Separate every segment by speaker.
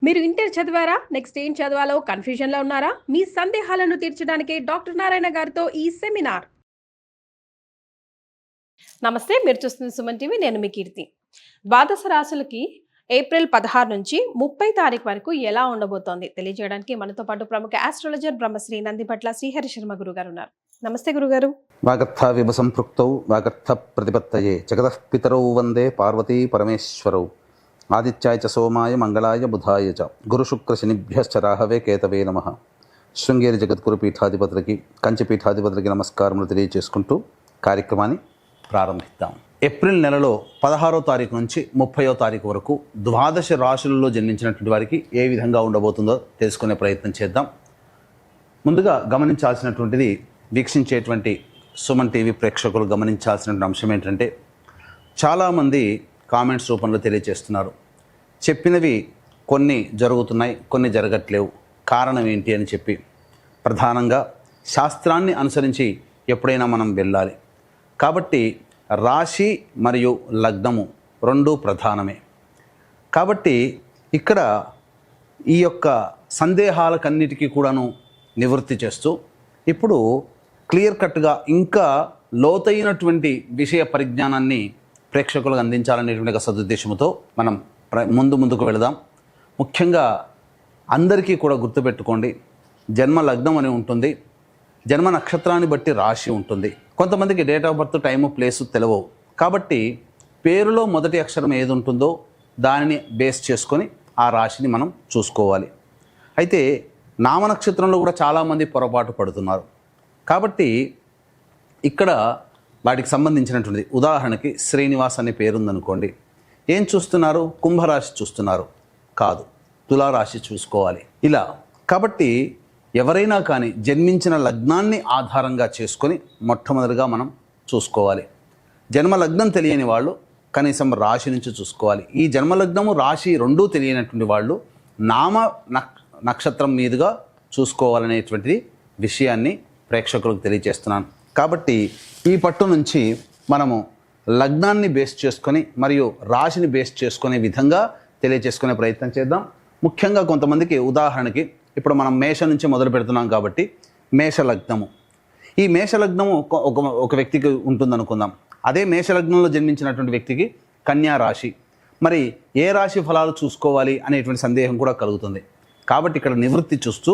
Speaker 1: మీరు ఇంటర్ చదివారా? నెక్స్ట్ ఏం చదవాలో కన్‌ఫ్యూజన్‌లో ఉన్నారా? మీ సందేహాలను తీర్చడానికి డాక్టర్ నారాయణ గారితో ఈ సెమినార్. నమస్తే. మీరు చూస్తున్న సుమన్ టీవీ. నేను మీ కీర్తి. ద్వాదశ రాశులకి ఏప్రిల్ 16 నుంచి 30 తారీఖు వరకు ఎలా ఉండబోతోంది తెలియజేయడానికి మనతో పాటు ప్రముఖ ఆస్ట్రాలజర్ బ్రహ్మశ్రీ నందిపట్ల శ్రీహరి శర్మ గురుగారు ఉన్నారు. నమస్తే గురుగారు.
Speaker 2: వాగర్థ విభ సంపృక్తౌ వాగర్థ ప్రతిపత్తయే జగతః పితరౌ వందే పార్వతీ పరమేశ్వరౌ ఆదిత్యాయ చ సోమాయ మంగళాయ బుధాయ చ గురు శుక్ర శనిభ్యశ్చ రాహవే కేతవే నమః. శృంగేరి జగద్గురు పీఠాధిపతులకి కంచి పీఠాధిపతులకి నమస్కారములు తెలియజేసుకుంటూ కార్యక్రమాన్ని ప్రారంభిద్దాం. ఏప్రిల్ నెలలో 16వ తారీఖు నుంచి 30వ తారీఖు వరకు ద్వాదశ రాశులలో జన్మించినటువంటి వారికి ఏ విధంగా ఉండబోతుందో తెలుసుకునే ప్రయత్నం చేద్దాం. ముందుగా గమనించాల్సినటువంటిది, వీక్షించేటువంటి సుమన్ టీవీ ప్రేక్షకులు గమనించాల్సినటువంటి అంశం ఏంటంటే, చాలామంది కామెంట్స్ రూపంలో తెలియజేస్తున్నారు, చెప్పినవి కొన్ని జరుగుతున్నాయి, కొన్ని జరగట్లేవు, కారణం ఏంటి అని చెప్పి. ప్రధానంగా శాస్త్రాన్ని అనుసరించి ఎప్పుడైనా మనం వెళ్ళాలి కాబట్టి రాశి మరియు లగ్నము రెండూ ప్రధానమే. కాబట్టి ఇక్కడ ఈ యొక్క సందేహాలకన్నిటికీ కూడాను నివృత్తి చేస్తూ ఇప్పుడు క్లియర్ కట్గా ఇంకా లోతైనటువంటి విషయ పరిజ్ఞానాన్ని ప్రేక్షకులకు అందించాలనేటువంటి సదుద్దేశంతో మనం ముందుకు వెళదాం. ముఖ్యంగా అందరికీ కూడా గుర్తుపెట్టుకోండి, జన్మ లగ్నం అని ఉంటుంది, జన్మ నక్షత్రాన్ని బట్టి రాశి ఉంటుంది. కొంతమందికి date of birth, time, place తెలియవు. కాబట్టి పేరులో మొదటి అక్షరం ఏది ఉంటుందో దానిని బేస్ చేసుకొని ఆ రాశిని మనం చూసుకోవాలి. అయితే నామ నక్షత్రంలో కూడా చాలామంది పొరపాటు పడుతున్నారు. కాబట్టి ఇక్కడ వాటికి సంబంధించినటువంటిది, ఉదాహరణకి శ్రీనివాస్ అనే పేరుందనుకోండి, ఏం చూస్తున్నారు? కుంభరాశి చూస్తున్నారు, కాదు తులారాశి చూసుకోవాలి. ఇలా కాబట్టి ఎవరైనా కానీ జన్మించిన లగ్నాన్ని ఆధారంగా చేసుకొని మొట్టమొదటిగా మనం చూసుకోవాలి. జన్మ లగ్నం తెలియని వాళ్ళు కనీసం రాశి నుంచి చూసుకోవాలి. ఈ జన్మలగ్నము రాశి రెండూ తెలియనటువంటి వాళ్ళు నామ నక్షత్రం మీదుగా చూసుకోవాలనేటువంటిది విషయాన్ని ప్రేక్షకులకు తెలియజేస్తున్నాను. కాబట్టి ఈ పట్టు నుంచి మనము లగ్నాన్ని బేస్ చేసుకొని మరియు రాశిని బేస్ చేసుకునే విధంగా తెలియజేసుకునే ప్రయత్నం చేద్దాం. ముఖ్యంగా కొంతమందికి, ఉదాహరణకి ఇప్పుడు మనం మేష నుంచి మొదలు పెడుతున్నాం కాబట్టి మేషలగ్నము, ఈ మేషలగ్నము ఒక వ్యక్తికి ఉంటుందనుకుందాం. అదే మేషలగ్నంలో జన్మించినటువంటి వ్యక్తికి కన్యా రాశి. మరి ఏ రాశి ఫలాలు చూసుకోవాలి అనేటువంటి సందేహం కూడా కలుగుతుంది. కాబట్టి ఇక్కడ నివృత్తి చూస్తూ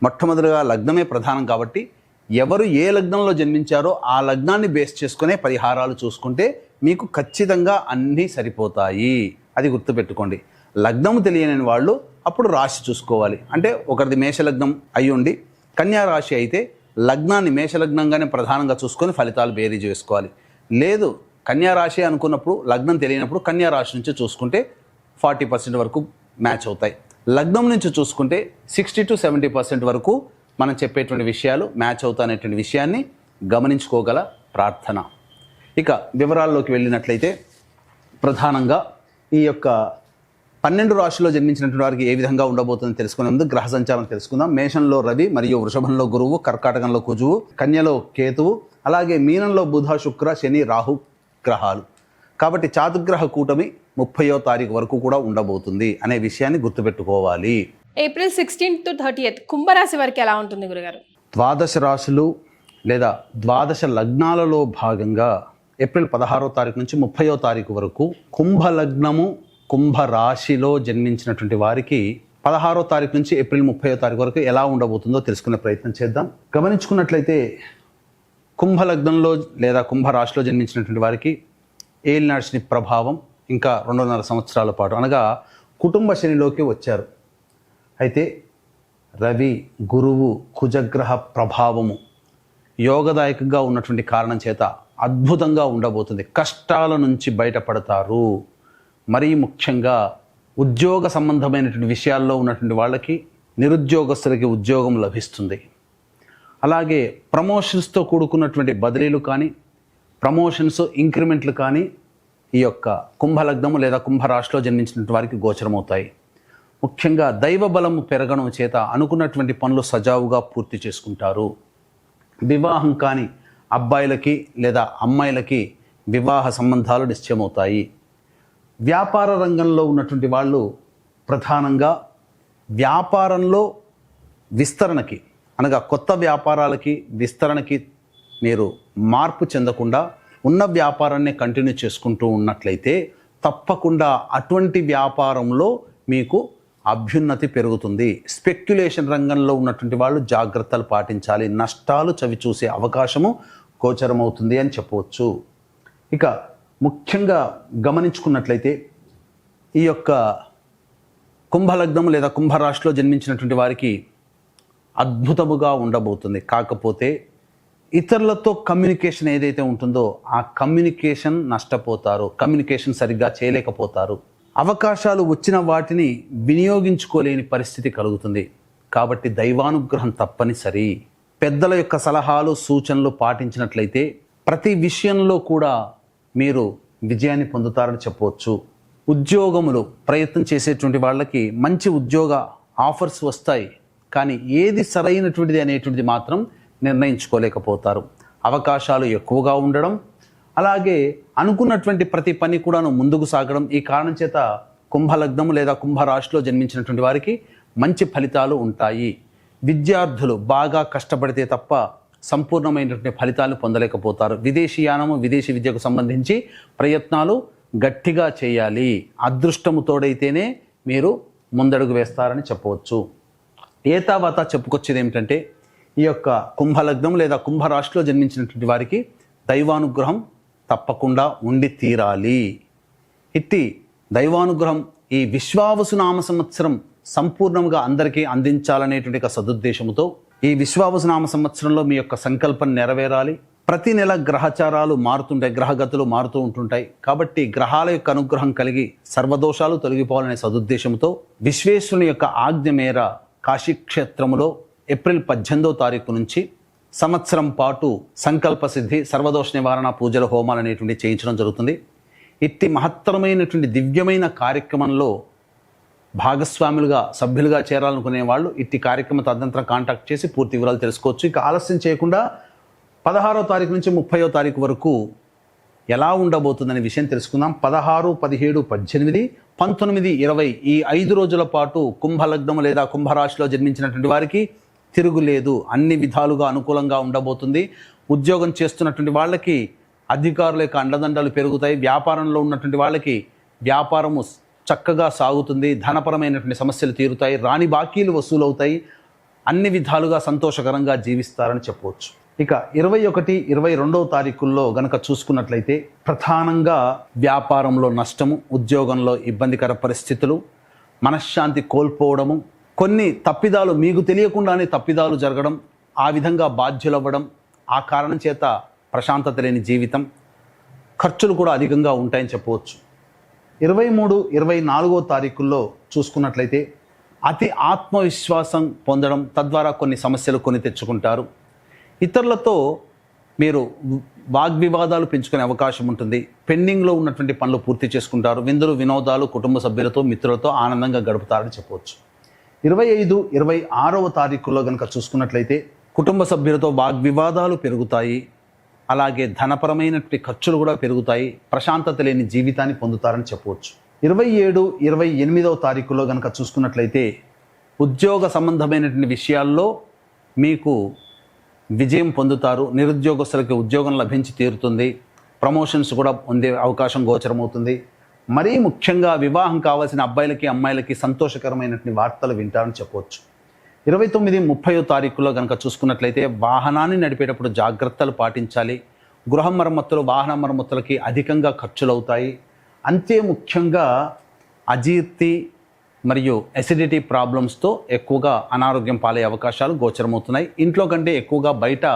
Speaker 2: మొట్టమొదటిగా లగ్నమే ప్రధానం కాబట్టి ఎవరు ఏ లగ్నంలో జన్మించారో ఆ లగ్నాన్ని బేస్ చేసుకునే పరిహారాలు చూసుకుంటే మీకు ఖచ్చితంగా అన్నీ సరిపోతాయి. అది గుర్తుపెట్టుకోండి. లగ్నము తెలియని వాళ్ళు అప్పుడు రాశి చూసుకోవాలి. అంటే ఒకరిది మేషలగ్నం అయ్యుండి కన్యా రాశి అయితే లగ్నాన్ని మేషలగ్నంగానే ప్రధానంగా చూసుకొని ఫలితాలు బేరీజు వేసుకోవాలి. లేదు కన్యా రాశి అనుకున్నప్పుడు లగ్నం తెలియనప్పుడు కన్యా రాశి నుంచి చూసుకుంటే 40% వరకు మ్యాచ్ అవుతాయి. లగ్నం నుంచి చూసుకుంటే 60 to 70% వరకు మనం చెప్పేటువంటి విషయాలు మ్యాచ్ అవుతాయనేటువంటి విషయాన్ని గమనించుకోగల ప్రార్థన. ఇక వివరాల్లోకి వెళ్ళినట్లయితే ప్రధానంగా ఈ యొక్క 12 రాశుల్లో జన్మించినటువంటి వారికి ఏ విధంగా ఉండబోతుందో తెలుసుకునే ముందు గ్రహ సంచారం తెలుసుకుందాం. మేషంలో రవి మరియు వృషభంలో గురువు, కర్కాటకంలో కుజువు, కన్యలో కేతువు, అలాగే మీనంలో బుధ, శుక్ర, శని, రాహు గ్రహాలు. కాబట్టి చాతుర్గ్రహ కూటమి 30వ తారీఖు వరకు కూడా ఉండబోతుంది అనే విషయాన్ని గుర్తుపెట్టుకోవాలి.
Speaker 1: ఏప్రిల్ 16 to 30 కుంభరాశి వరకు ఎలా ఉంటుంది గురుగారు?
Speaker 2: ద్వాదశ రాశులు లేదా ద్వాదశ లగ్నాలలో భాగంగా ఏప్రిల్ 16వ తారీఖు నుంచి 30వ తారీఖు వరకు కుంభ లగ్నము, కుంభ రాశిలో జన్మించినటువంటి వారికి 16వ తారీఖు నుంచి ఏప్రిల్ 30వ తారీఖు వరకు ఎలా ఉండబోతుందో తెలుసుకునే ప్రయత్నం చేద్దాం. గమనించుకున్నట్లయితే కుంభ లగ్నంలో లేదా కుంభ రాశిలో జన్మించినటువంటి వారికి ఏలినాటి శని ప్రభావం ఇంకా 2.5 సంవత్సరాల పాటు, అనగా కుటుంబ శనిలోకి వచ్చారు. అయితే రవి, గురువు, కుజగ్రహ ప్రభావము యోగదాయకంగా ఉన్నటువంటి కారణం చేత అద్భుతంగా ఉండబోతుంది. కష్టాల నుంచి బయటపడతారు. మరీ ముఖ్యంగా ఉద్యోగ సంబంధమైనటువంటి విషయాల్లో ఉన్నటువంటి వాళ్ళకి, నిరుద్యోగస్తులకి ఉద్యోగం లభిస్తుంది. అలాగే ప్రమోషన్స్తో కూడుకున్నటువంటి బదిలీలు కానీ, ప్రమోషన్స్, ఇంక్రిమెంట్లు కానీ ఈ యొక్క కుంభలగ్నము లేదా కుంభరాశిలో జన్మించినటువంటి వారికి గోచరమవుతాయి. ముఖ్యంగా దైవ బలము పెరగడం చేత అనుకున్నటువంటి పనులు సజావుగా పూర్తి చేసుకుంటారు. వివాహం కాని అబ్బాయిలకి లేదా అమ్మాయిలకి వివాహ సంబంధాలు నిశ్చయమవుతాయి. వ్యాపార రంగంలో ఉన్నటువంటి వాళ్ళు ప్రధానంగా వ్యాపారంలో విస్తరణకి అనగా కొత్త వ్యాపారాలకి విస్తరణకి మీరు మార్పు చెందకుండా ఉన్న వ్యాపారాన్ని కంటిన్యూ చేసుకుంటూ ఉన్నట్లయితే తప్పకుండా అటువంటి వ్యాపారంలో మీకు అభ్యున్నతి పెరుగుతుంది. స్పెక్యులేషన్ రంగంలో ఉన్నటువంటి వాళ్ళు జాగ్రత్తలు పాటించాలి. నష్టాలు చవి చూసే అవకాశము గోచరమవుతుంది అని చెప్పవచ్చు. ఇక ముఖ్యంగా గమనించుకున్నట్లయితే ఈ యొక్క కుంభలగ్నం లేదా కుంభరాశిలో జన్మించినటువంటి వారికి అద్భుతముగా ఉండబోతుంది. కాకపోతే ఇతరులతో కమ్యూనికేషన్ ఏదైతే ఉంటుందో ఆ కమ్యూనికేషన్ నష్టపోతారు, కమ్యూనికేషన్ సరిగ్గా చేయలేకపోతారు. అవకాశాలు వచ్చిన వాటిని వినియోగించుకోలేని పరిస్థితి కలుగుతుంది. కాబట్టి దైవానుగ్రహం తప్పనిసరి. పెద్దల యొక్క సలహాలు సూచనలు పాటించినట్లయితే ప్రతి విషయంలో కూడా మీరు విజయాన్ని పొందుతారని చెప్పవచ్చు. ఉద్యోగములు ప్రయత్నం చేసేటువంటి వాళ్ళకి మంచి ఉద్యోగ ఆఫర్స్ వస్తాయి, కానీ ఏది సరైనటువంటిది అనేటువంటిది మాత్రం నిర్ణయించుకోలేకపోతారు. అవకాశాలు ఎక్కువగా ఉండడం, అలాగే అనుకున్నటువంటి ప్రతి పని కూడాను ముందుకు సాగడం. ఈ కారణం చేత కుంభలగ్నం లేదా కుంభరాశిలో జన్మించినటువంటి వారికి మంచి ఫలితాలు ఉంటాయి. విద్యార్థులు బాగా కష్టపడితే తప్ప సంపూర్ణమైనటువంటి ఫలితాలను పొందలేకపోతారు. విదేశీయానము విదేశీ విద్యకు సంబంధించి ప్రయత్నాలు గట్టిగా చేయాలి. అదృష్టము తోడైతేనే మీరు ముందడుగు వేస్తారని చెప్పవచ్చు. ఏతావాత చెప్పుకొచ్చేది ఏమిటంటే ఈ యొక్క కుంభలగ్నం లేదా కుంభరాశిలో జన్మించినటువంటి వారికి దైవానుగ్రహం తప్పకుండా ఉండి తీరాలి. ఇట్టి దైవానుగ్రహం ఈ విశ్వావసు నామ సంవత్సరం సంపూర్ణంగా అందరికీ అందించాలనేటువంటి ఒక సదుద్దేశంతో ఈ విశ్వావసు నామ సంవత్సరంలో మీ యొక్క సంకల్పం నెరవేరాలి. ప్రతి నెల గ్రహచారాలు మారుతుంటాయి, గ్రహగతులు మారుతూ ఉంటుంటాయి. కాబట్టి గ్రహాల యొక్క అనుగ్రహం కలిగి సర్వదోషాలు తొలగిపోవాలనే సదుద్దేశంతో విశ్వేశ్వరుని యొక్క ఆజ్ఞ మేర కాశీక్షేత్రములో ఏప్రిల్ 18వ తారీఖు నుంచి సంవత్సరం పాటు సంకల్ప సిద్ధి సర్వదోష నివారణ పూజల హోమాలు అనేటువంటి చేయించడం జరుగుతుంది. ఇట్టి మహత్తరమైనటువంటి దివ్యమైన కార్యక్రమంలో భాగస్వాములుగా సభ్యులుగా చేరాలనుకునే వాళ్ళు ఇట్టి కార్యక్రమం తదనంతరం కాంటాక్ట్ చేసి పూర్తి వివరాలు తెలుసుకోవచ్చు. ఇక ఆలస్యం చేయకుండా 16వ తారీఖు నుంచి 30వ తారీఖు వరకు ఎలా ఉండబోతుందనే విషయం తెలుసుకుందాం. 16, 17, 18, 19, 20 ఈ 5 రోజుల పాటు కుంభలగ్నం లేదా కుంభరాశిలో జన్మించినటువంటి వారికి తిరుగులేదు. అన్ని విధాలుగా అనుకూలంగా ఉండబోతుంది. ఉద్యోగం చేస్తున్నటువంటి వాళ్ళకి అధికారుల యొక్క అండదండలు పెరుగుతాయి. వ్యాపారంలో ఉన్నటువంటి వాళ్ళకి వ్యాపారము చక్కగా సాగుతుంది. ధనపరమైనటువంటి సమస్యలు తీరుతాయి. రాని బాకీలు వసూలవుతాయి. అన్ని విధాలుగా సంతోషకరంగా జీవిస్తారని చెప్పవచ్చు. ఇక 21, 22వ తారీఖుల్లో గనక చూసుకున్నట్లయితే ప్రధానంగా వ్యాపారంలో నష్టము, ఉద్యోగంలో ఇబ్బందికర పరిస్థితులు, మనశ్శాంతి కోల్పోవడము, కొన్ని తప్పిదాలు మీకు తెలియకుండానే తప్పిదాలు జరగడం, ఆ విధంగా బాధ్యులవ్వడం, ఆ కారణం చేత ప్రశాంతత లేని జీవితం, ఖర్చులు కూడా అధికంగా ఉంటాయని చెప్పవచ్చు. 23, 24వ తారీఖుల్లో చూసుకున్నట్లయితే అతి ఆత్మవిశ్వాసం పొందడం, తద్వారా కొన్ని సమస్యలు కొని తెచ్చుకుంటారు. ఇతరులతో మీరు వాగ్వివాదాలు పెంచుకునే అవకాశం ఉంటుంది. పెండింగ్లో ఉన్నటువంటి పనులు పూర్తి చేసుకుంటారు. విందులు వినోదాలు కుటుంబ సభ్యులతో మిత్రులతో ఆనందంగా గడుపుతారని చెప్పవచ్చు. 25, 26వ తారీఖుల్లో కనుక చూసుకున్నట్లయితే కుటుంబ సభ్యులతో వాగ్వివాదాలు పెరుగుతాయి. అలాగే ధనపరమైనటువంటి ఖర్చులు కూడా పెరుగుతాయి. ప్రశాంతత లేని జీవితాన్ని పొందుతారని చెప్పవచ్చు. 27, 28వ తారీఖులో కనుక చూసుకున్నట్లయితే ఉద్యోగ సంబంధమైనటువంటి విషయాల్లో మీకు విజయం పొందుతారు. నిరుద్యోగస్తులకి ఉద్యోగం లభించి తీరుతుంది. ప్రమోషన్స్ కూడా పొందే అవకాశం గోచరమవుతుంది. మరీ ముఖ్యంగా వివాహం కావాల్సిన అబ్బాయిలకి అమ్మాయిలకి సంతోషకరమైనటువంటి వార్తలు వింటారని చెప్పవచ్చు. 29, 30వ తారీఖులో కనుక చూసుకున్నట్లయితే వాహనాన్ని నడిపేటప్పుడు జాగ్రత్తలు పాటించాలి. గృహ మరమ్మతులు, వాహన మరమ్మతులకి అధికంగా ఖర్చులు అవుతాయి. అంతే ముఖ్యంగా అజీర్తి మరియు ఎసిడిటీ ప్రాబ్లమ్స్తో ఎక్కువగా అనారోగ్యం పాలే అవకాశాలు గోచరమవుతున్నాయి. ఇంట్లో కంటే ఎక్కువగా బయట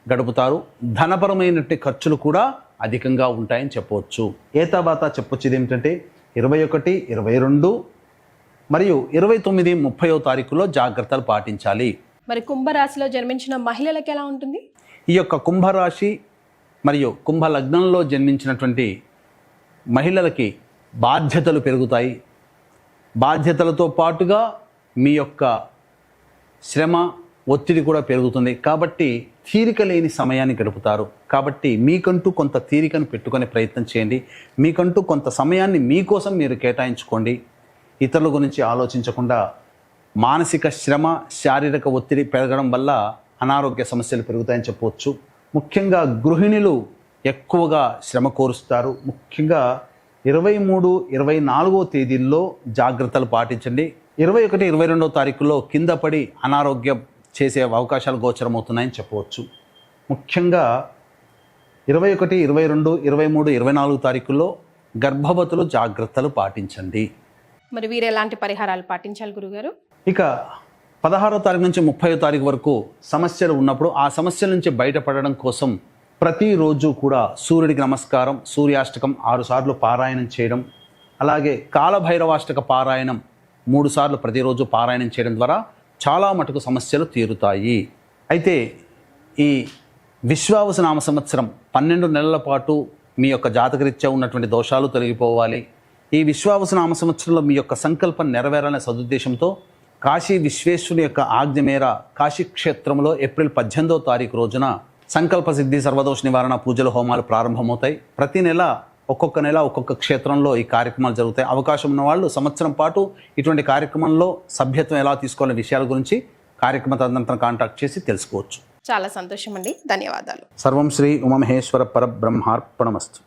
Speaker 2: గడుపుతారు. ధనపరమైనటువంటి ఖర్చులు కూడా అధికంగా ఉంటాయని చెప్పవచ్చు. ఏతాబాతా చెప్పొచ్చేది ఏమిటంటే 21, 22 మరియు 29, 30వ తారీఖులో జాగ్రత్తలు పాటించాలి.
Speaker 1: మరి కుంభరాశిలో జన్మించిన మహిళలకు ఎలా ఉంటుంది?
Speaker 2: ఈ యొక్క కుంభరాశి మరియు కుంభలగ్నంలో జన్మించినటువంటి మహిళలకి బాధ్యతలు పెరుగుతాయి. బాధ్యతలతో పాటుగా మీ యొక్క శ్రమ, ఒత్తిడి కూడా పెరుగుతుంది. కాబట్టి తీరిక లేని సమయాన్ని గడుపుతారు. కాబట్టి మీకంటూ కొంత తీరికను పెట్టుకునే ప్రయత్నం చేయండి. మీకంటూ కొంత సమయాన్ని మీకోసం మీరు కేటాయించుకోండి. ఇతరుల గురించి ఆలోచించకుండా మానసిక శ్రమ, శారీరక ఒత్తిడి పెరగడం వల్ల అనారోగ్య సమస్యలు పెరుగుతాయని చెప్పవచ్చు. ముఖ్యంగా గృహిణులు ఎక్కువగా శ్రమ కోరుస్తారు. ముఖ్యంగా 23, 24 తేదీల్లో జాగ్రత్తలు పాటించండి. 21, 22 తారీఖుల్లో కింద పడి అనారోగ్యం చేసే అవకాశాలు గోచరమవుతున్నాయని చెప్పవచ్చు. ముఖ్యంగా 21, 22, 23, 24 తారీఖుల్లో గర్భవతులు జాగ్రత్తలు పాటించండి.
Speaker 1: మరి వీరు ఎలాంటి పరిహారాలు పాటించాలి గురుగారు?
Speaker 2: ఇక 16వ తారీఖు నుంచి 30వ తారీఖు వరకు సమస్యలు ఉన్నప్పుడు ఆ సమస్యల నుంచి బయటపడడం కోసం ప్రతిరోజు కూడా సూర్యుడికి నమస్కారం, సూర్యాష్టకం 6 సార్లు పారాయణం చేయడం, అలాగే కాలభైరవాష్టక పారాయణం 3 సార్లు ప్రతిరోజు పారాయణం చేయడం ద్వారా చాలా మటుకు సమస్యలు తీరుతాయి. అయితే ఈ విశ్వావసునామ సంవత్సరం 12 నెలల పాటు మీ యొక్క జాతకరీత్యా ఉన్నటువంటి దోషాలు తొలగిపోవాలి. ఈ విశ్వావసునామ సంవత్సరంలో మీ యొక్క సంకల్పం నెరవేరాలనే సదుద్దేశంతో కాశీ విశ్వేశ్వరుని యొక్క ఆజ్ఞ మేర కాశీ క్షేత్రంలో ఏప్రిల్ 18వ తారీఖు రోజున సంకల్ప సిద్ధి సర్వదోష నివారణ పూజలు, హోమాలు ప్రారంభమవుతాయి. ప్రతి నెల ఒక్కొక్క క్షేత్రంలో ఈ కార్యక్రమాలు జరుగుతాయి. అవకాశం ఉన్న వాళ్ళు సంవత్సరం పాటు ఇటువంటి కార్యక్రమంలో సభ్యత్వం ఎలా తీసుకోవాలనే విషయాల గురించి కార్యక్రమ తదనంతరం కాంటాక్ట్ చేసి తెలుసుకోవచ్చు.
Speaker 1: చాలా సంతోషం అండి, ధన్యవాదాలు.
Speaker 2: సర్వం శ్రీ ఉమామహేశ్వర పరబ్రహ్మార్పణమస్తు.